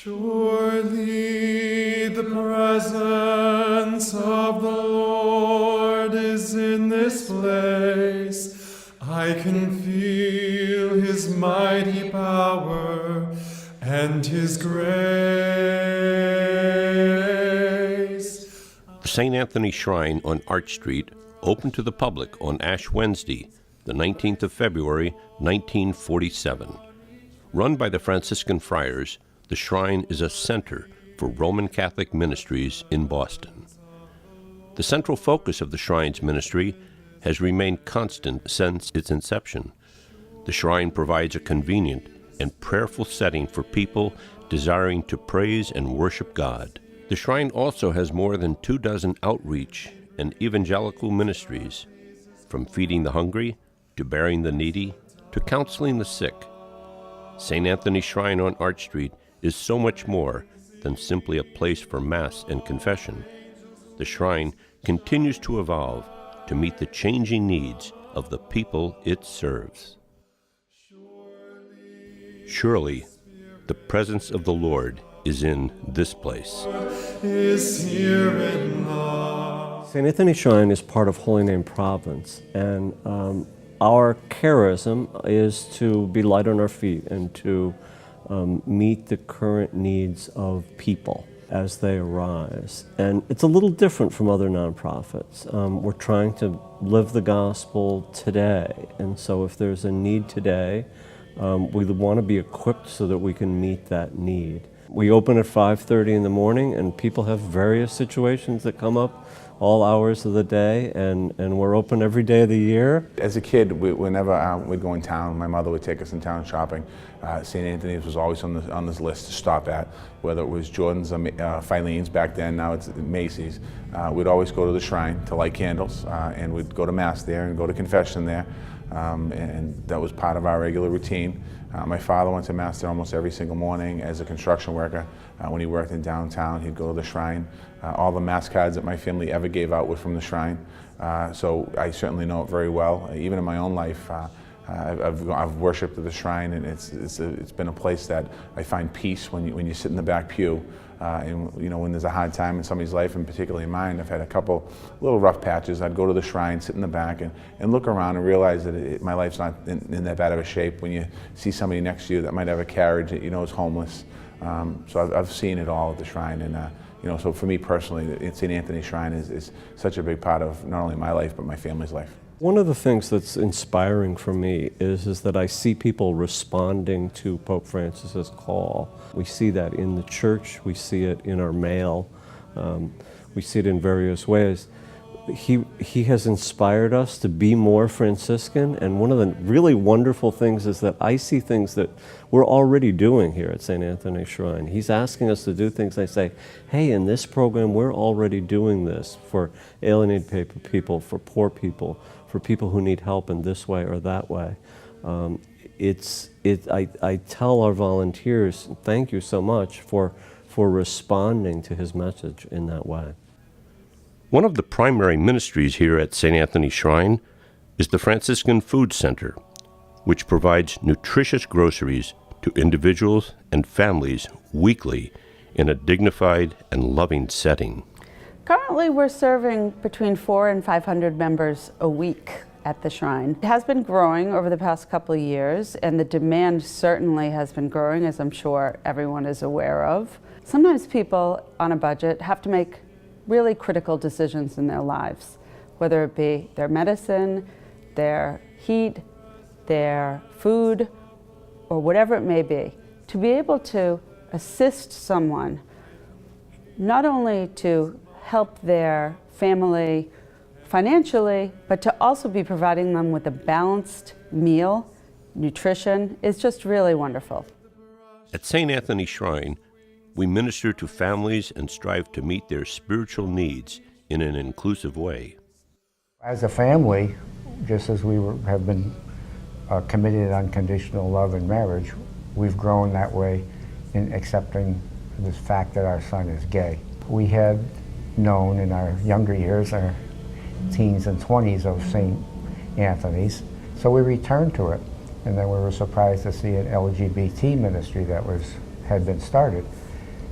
Surely the presence of the Lord is in this place. I can feel his mighty power and his grace. The St. Anthony Shrine on Arch Street opened to the public on Ash Wednesday, the 19th of February, 1947. Run by the Franciscan Friars, the shrine is a center for Roman Catholic ministries in Boston. The central focus of the shrine's ministry has remained constant since its inception. The shrine provides a convenient and prayerful setting for people desiring to praise and worship God. The shrine also has more than 24 outreach and evangelical ministries, from feeding the hungry to bearing the needy to counseling the sick. St. Anthony Shrine on Arch Street is so much more than simply a place for Mass and confession. The shrine continues to evolve to meet the changing needs of the people it serves. Surely, the presence of the Lord is in this place. Is here in love. St. Anthony Shrine is part of Holy Name Province, and our charism is to be light on our feet and to meet the current needs of people as they arise. And it's a little different from other nonprofits. We're trying to live the gospel today, and so if there's a need today, we want to be equipped so that we can meet that need. We open at 5:30 in the morning, and people have various situations that come up all hours of the day, and we're open every day of the year. As a kid, whenever we'd go in town, my mother would take us in town shopping. St. Anthony's was always on this list to stop at, whether it was Jordan's or Filene's back then, now it's Macy's. We'd always go to the shrine to light candles, and we'd go to Mass there and go to confession there, and that was part of our regular routine. My father went to Mass there almost every single morning as a construction worker. When he worked in downtown, he'd go to the shrine. All the Mass cards that my family ever gave out were from the shrine. So I certainly know it very well. Even in my own life, I've worshipped at the shrine, and it's been a place that I find peace when you sit in the back pew. And you know, when there's a hard time in somebody's life, and particularly mine, I've had a couple little rough patches. I'd go to the shrine, sit in the back, and look around and realize that my life's not in that bad of a shape. When you see somebody next to you that might have a carriage that you know is homeless. So I've seen it all at the shrine, and you know, so for me personally, St. Anthony Shrine is such a big part of not only my life but my family's life. One of the things that's inspiring for me is that I see people responding to Pope Francis's call. We see that in the church, we see it in our mail, we see it in various ways. He has inspired us to be more Franciscan, and one of the really wonderful things is that I see things that we're already doing here at St. Anthony Shrine. He's asking us to do things. I say, hey, in this program we're already doing this for alienated people, for poor people, for people who need help in this way or that way. I tell our volunteers, thank you so much for responding to his message in that way. One of the primary ministries here at St. Anthony Shrine is the Franciscan Food Center, which provides nutritious groceries to individuals and families weekly in a dignified and loving setting. Currently, we're serving between 400 and 500 members a week at the shrine. It has been growing over the past couple of years, and the demand certainly has been growing, as I'm sure everyone is aware of. Sometimes people on a budget have to make really critical decisions in their lives, whether it be their medicine, their heat, their food, or whatever it may be. To be able to assist someone, not only to help their family financially, but to also be providing them with a balanced meal, nutrition, is just really wonderful. At St. Anthony Shrine, we minister to families and strive to meet their spiritual needs in an inclusive way. As a family, just as we have been committed to unconditional love and marriage, we've grown that way in accepting this fact that our son is gay. We had known in our younger years, our teens and 20s, of St. Anthony's, so we returned to it. And then we were surprised to see an LGBT ministry that had been started.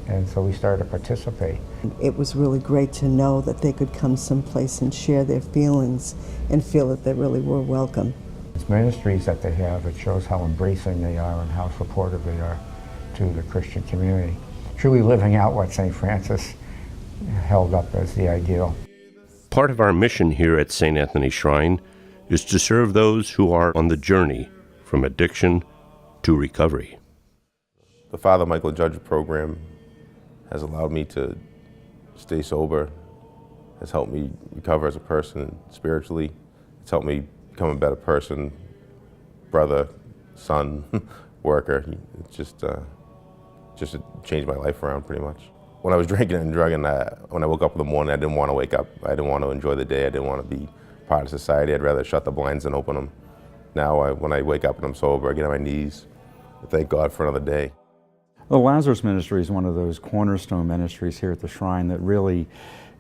And so we started to participate. It was really great to know that they could come someplace and share their feelings and feel that they really were welcome. It's ministries that they have, it shows how embracing they are and how supportive they are to the Christian community. Truly living out what St. Francis held up as the ideal. Part of our mission here at St. Anthony Shrine is to serve those who are on the journey from addiction to recovery. The Father Michael Judge program has allowed me to stay sober, has helped me recover as a person spiritually. It's helped me become a better person, brother, son, worker. It's just changed my life around pretty much. When I was drinking and drugging, when I woke up in the morning, I didn't want to wake up. I didn't want to enjoy the day. I didn't want to be part of society. I'd rather shut the blinds than open them. Now, when I wake up and I'm sober, I get on my knees. I thank God for another day. The Lazarus Ministry is one of those cornerstone ministries here at the Shrine that really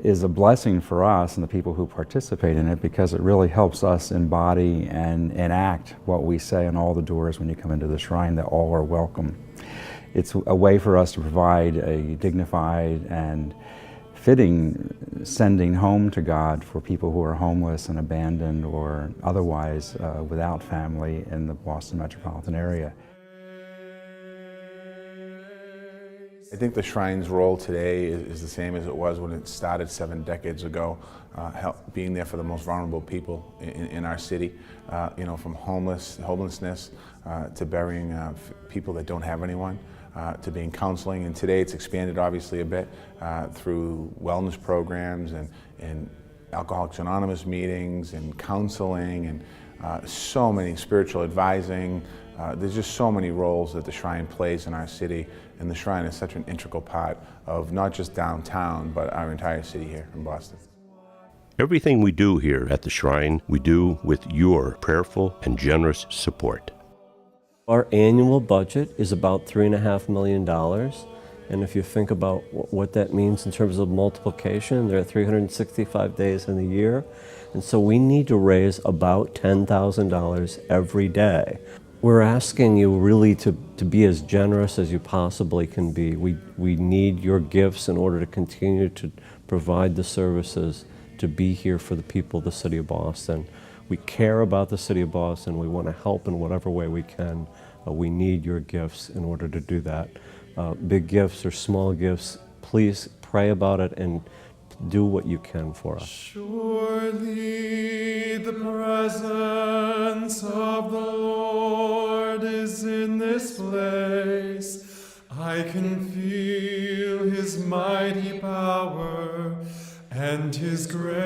is a blessing for us and the people who participate in it, because it really helps us embody and enact what we say on all the doors when you come into the Shrine, that all are welcome. It's a way for us to provide a dignified and fitting sending home to God for people who are homeless and abandoned or otherwise without family in the Boston metropolitan area. I think the Shrine's role today is the same as it was when it started 7 decades ago, being there for the most vulnerable people in our city, from homelessness to burying people that don't have anyone, to being counseling. And today it's expanded obviously a bit through wellness programs and Alcoholics Anonymous meetings and counseling and so many spiritual advising. There's just so many roles that the Shrine plays in our city, and the Shrine is such an integral part of not just downtown, but our entire city here in Boston. Everything we do here at the Shrine, we do with your prayerful and generous support. Our annual budget is about $3.5 million. And if you think about what that means in terms of multiplication, there are 365 days in the year. And so we need to raise about $10,000 every day. We're asking you really to be as generous as you possibly can be. We need your gifts in order to continue to provide the services, to be here for the people of the city of Boston. We care about the city of Boston. We want to help in whatever way we can. We need your gifts in order to do that. Big gifts or small gifts, please pray about it and do what you can for us. Surely the presence of the Lord is in this place. I can feel His mighty power and His grace.